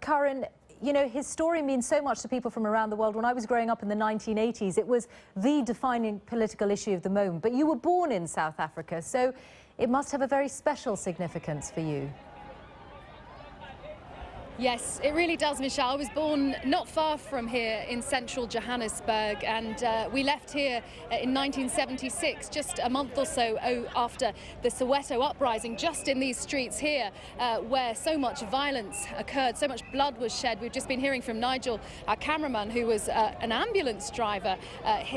Karin, you know, his story means so much to people from around the world. When I was growing up in the 1980s, it was the defining political issue of the moment. But you were born in South Africa, so it must have a very special significance for you. Yes, it really does, Mishal. I was born not far from here in central Johannesburg, and we left here in 1976, just a month or so after the Soweto uprising, just in these streets here where so much violence occurred, so much blood was shed. We've just been hearing from Nigel, our cameraman, who was an ambulance driver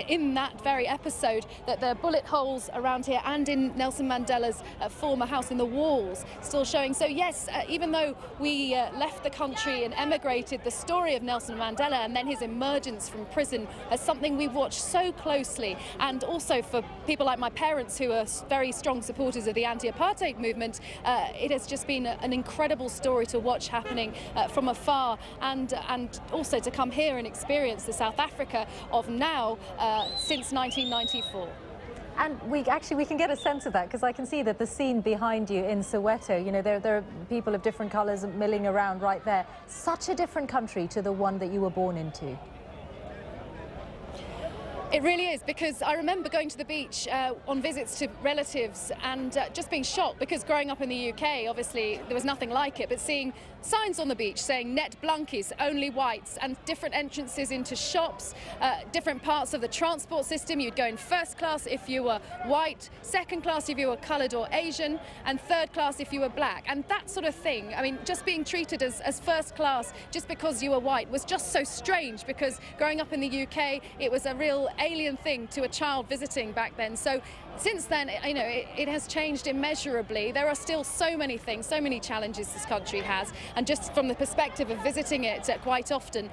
in that very episode, that there are bullet holes around here and in Nelson Mandela's former house in the walls still showing. So yes, even though we left the country and emigrated, the story of Nelson Mandela and then his emergence from prison as something we've watched so closely. And also for people like my parents, who are very strong supporters of the anti-apartheid movement, it has just been an incredible story to watch happening from afar, and also to come here and experience the South Africa of now since 1994. And we can get a sense of that, because I can see that the scene behind you in Soweto, you know, there are people of different colours milling around right there. Such a different country to the one that you were born into. It really is, because I remember going to the beach on visits to relatives and just being shocked, because growing up in the UK, obviously there was nothing like it, but seeing signs on the beach saying net blankies, only whites, and different entrances into shops, different parts of the transport system. You'd go in first class if you were white, second class if you were coloured or Asian, and third class if you were black. And that sort of thing, I mean, just being treated as first class just because you were white was just so strange, because growing up in the UK, it was a real alien thing to a child visiting back then. So since then, you know, it has changed immeasurably. There are still so many things, so many challenges this country has, and just from the perspective of visiting it quite often,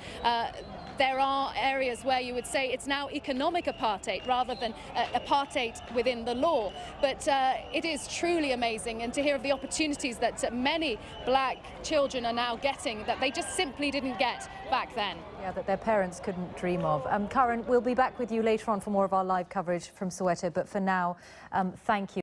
there are areas where you would say it's now economic apartheid rather than apartheid within the law. But it is truly amazing, and to hear of the opportunities that many black children are now getting that they just simply didn't get back then. Yeah, that their parents couldn't dream of. Karin, we'll be back with you later on for more of our live coverage from Soweto, but for now, thank you.